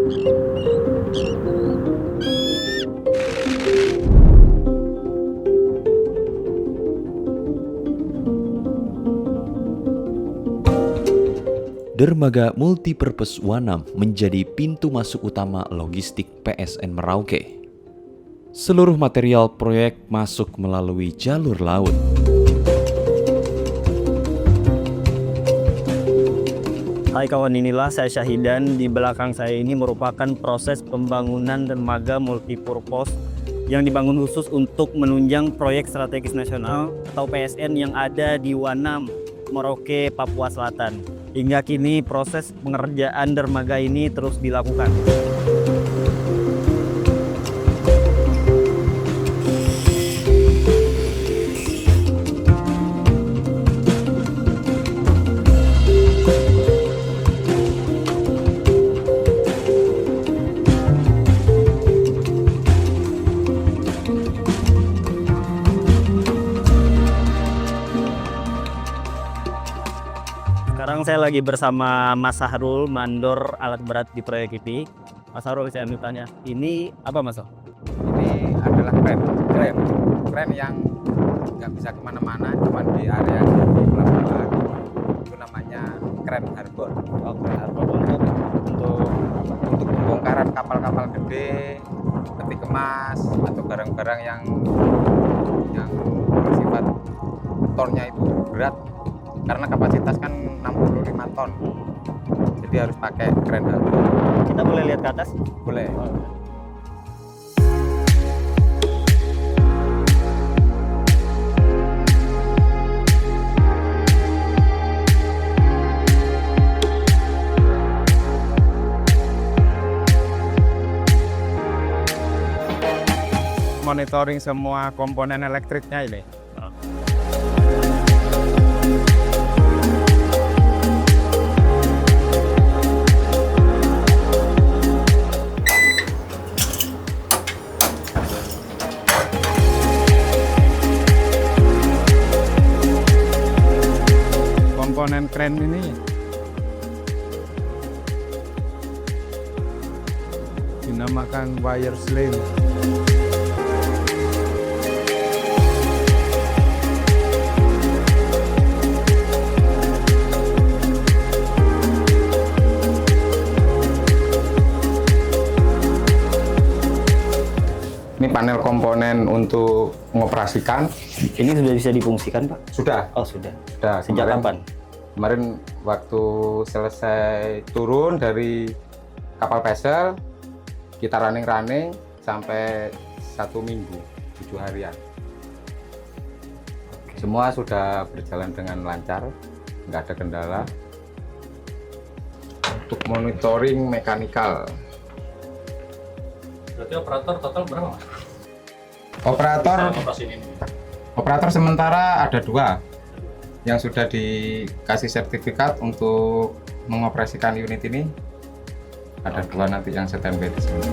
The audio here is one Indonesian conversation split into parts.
Dermaga Multipurpose Wanam menjadi pintu masuk utama logistik PSN Merauke. Seluruh material proyek masuk melalui jalur laut. Hai kawan, inilah saya Syahidan. Di belakang saya ini merupakan proses pembangunan dermaga multipurpose yang dibangun khusus untuk menunjang proyek strategis nasional atau PSN yang ada di Wanam, Merauke, Papua Selatan. Hingga kini proses pengerjaan dermaga ini terus dilakukan. Sekarang saya lagi bersama Mas Sahrul, mandor alat berat di proyek ini. Mas Sahrul, saya mau tanya, ini apa Mas? Ini adalah kren yang nggak bisa kemana-mana, cuma di area di pelabuhan. Itu namanya kren harbor. Oke, harbor Untuk pembongkaran kapal-kapal gede, peti kemas atau barang-barang yang bersifat tonnya itu berat. Karena kapasitas kan 65 ton, jadi harus pakai kren harbor. Kita boleh lihat ke atas? Boleh. Monitoring semua komponen elektriknya ini. Komponen kren ini dinamakan wire sling. Ini panel komponen untuk mengoperasikan. Ini sudah bisa difungsikan, Pak? Sudah. Oh, sudah. Sudah. Sejak kapan? Kemarin waktu selesai turun dari kapal vessel, kita running sampai 1 minggu, 7 harian. Semua sudah berjalan dengan lancar, nggak ada kendala. Untuk monitoring mekanikal. Berarti operator total berapa, Mas? Operator sementara ada 2 yang sudah dikasih sertifikat untuk mengoperasikan unit ini. Ada 2 nanti yang standby di sini.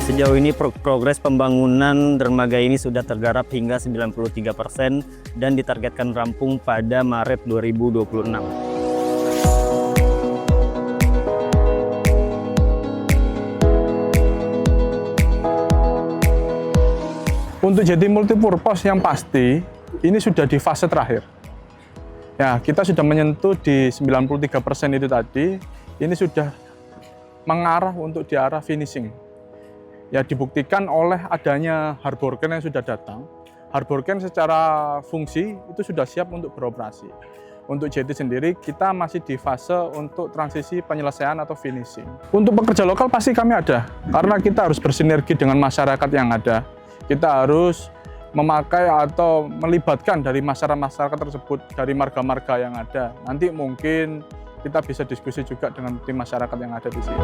Sejauh ini progres pembangunan dermaga ini sudah tergarap hingga 93% dan ditargetkan rampung pada Maret 2026. Untuk jadi multipurpose yang pasti, ini sudah di fase terakhir. Ya, kita sudah menyentuh di 93% itu tadi, ini sudah mengarah untuk di arah finishing. Ya, dibuktikan oleh adanya harbor crane yang sudah datang. Harbor crane secara fungsi itu sudah siap untuk beroperasi. Untuk JT sendiri, kita masih di fase untuk transisi penyelesaian atau finishing. Untuk pekerja lokal pasti kami ada, karena kita harus bersinergi dengan masyarakat yang ada. Kita harus memakai atau melibatkan dari masyarakat tersebut, dari marga-marga yang ada. Nanti mungkin kita bisa diskusi juga dengan tim masyarakat yang ada di sini.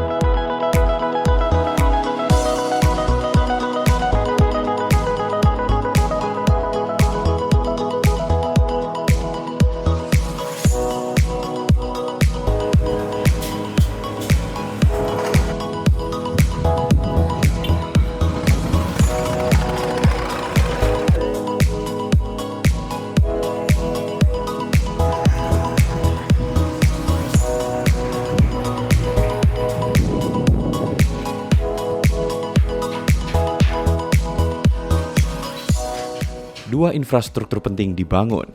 Dua infrastruktur penting dibangun,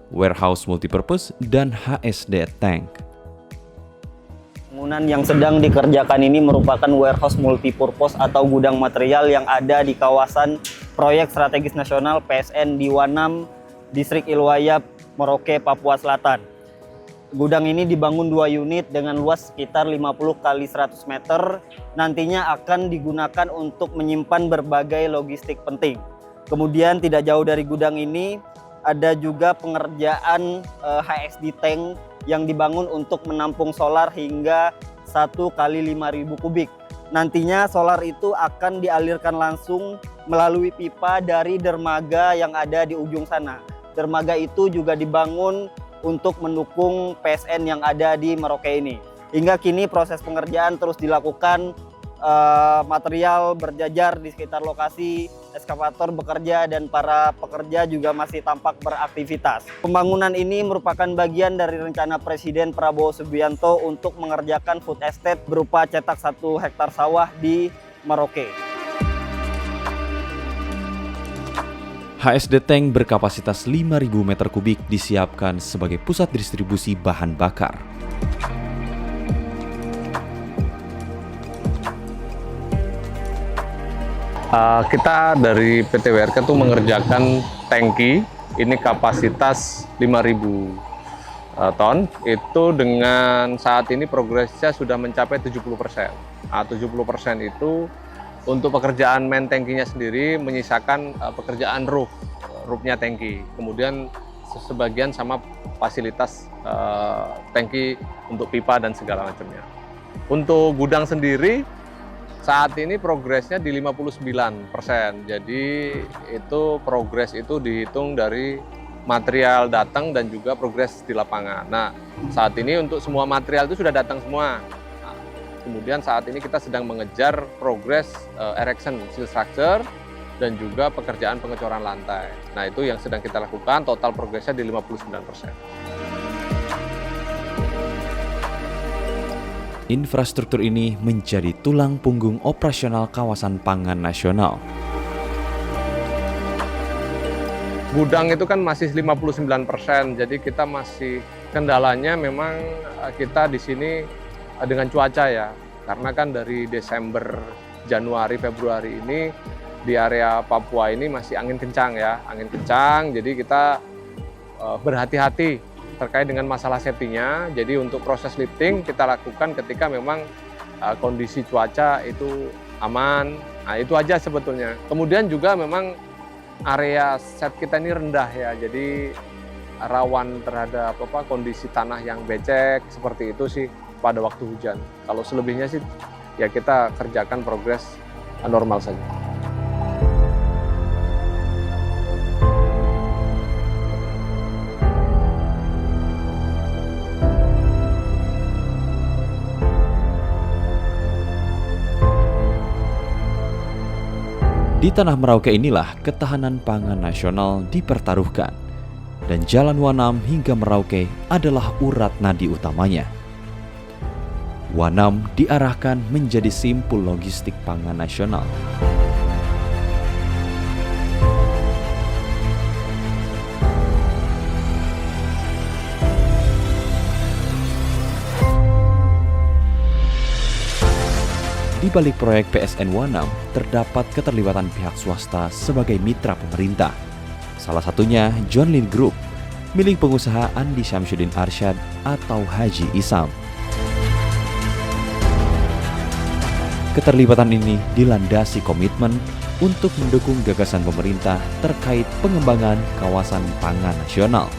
warehouse multipurpose dan HSD tank. Bangunan yang sedang dikerjakan ini merupakan warehouse multipurpose atau gudang material yang ada di kawasan proyek strategis nasional PSN di Wanam, Distrik Ilwaya, Merauke, Papua Selatan. Gudang ini dibangun 2 unit dengan luas sekitar 50 kali 100 meter. Nantinya akan digunakan untuk menyimpan berbagai logistik penting. Kemudian tidak jauh dari gudang ini ada juga pengerjaan HSD tank yang dibangun untuk menampung solar hingga 1 kali 5.000 kubik. Nantinya solar itu akan dialirkan langsung melalui pipa dari dermaga yang ada di ujung sana. Dermaga itu juga dibangun untuk mendukung PSN yang ada di Merauke ini. Hingga kini proses pengerjaan terus dilakukan, material berjajar di sekitar lokasi, eskavator bekerja dan para pekerja juga masih tampak beraktivitas. Pembangunan ini merupakan bagian dari rencana Presiden Prabowo Subianto untuk mengerjakan food estate berupa cetak 1 hektar sawah di Merauke. HSD tank berkapasitas 5.000 meter kubik disiapkan sebagai pusat distribusi bahan bakar. Kita dari PT WRK itu mengerjakan tangki, ini kapasitas 5.000 ton, itu dengan saat ini progresnya sudah mencapai 70%. 70% itu untuk pekerjaan main tangkinya sendiri, menyisakan pekerjaan roofnya tangki. Kemudian sebagian sama fasilitas tangki untuk pipa dan segala macamnya. Untuk gudang sendiri, saat ini progresnya di 59%. Jadi itu progres itu dihitung dari material datang dan juga progres di lapangan. Nah, saat ini untuk semua material itu sudah datang semua. Kemudian saat ini kita sedang mengejar progres erection steel structure dan juga pekerjaan pengecoran lantai. Nah, itu yang sedang kita lakukan, total progresnya di 59%. Infrastruktur ini menjadi tulang punggung operasional kawasan pangan nasional. Gudang itu kan masih 59%, jadi kita masih kendalanya memang kita di sini dengan cuaca ya, karena kan dari Desember, Januari, Februari ini di area Papua ini masih angin kencang ya, angin kencang, jadi kita berhati-hati terkait dengan masalah safety-nya. Jadi untuk proses lifting kita lakukan ketika memang kondisi cuaca itu aman. Nah, itu aja sebetulnya. Kemudian juga memang area set kita ini rendah ya, jadi rawan terhadap kondisi tanah yang becek seperti itu sih pada waktu hujan. Kalau selebihnya sih ya kita kerjakan progres normal saja. Di tanah Merauke inilah ketahanan pangan nasional dipertaruhkan, dan Jalan Wanam hingga Merauke adalah urat nadi utamanya. Wanam diarahkan menjadi simpul logistik pangan nasional. Di balik proyek PSN Wanam, terdapat keterlibatan pihak swasta sebagai mitra pemerintah. Salah satunya John Lin Group, milik pengusaha Andi Syamsuddin Arsyad atau Haji Isam. Keterlibatan ini dilandasi komitmen untuk mendukung gagasan pemerintah terkait pengembangan kawasan pangan nasional.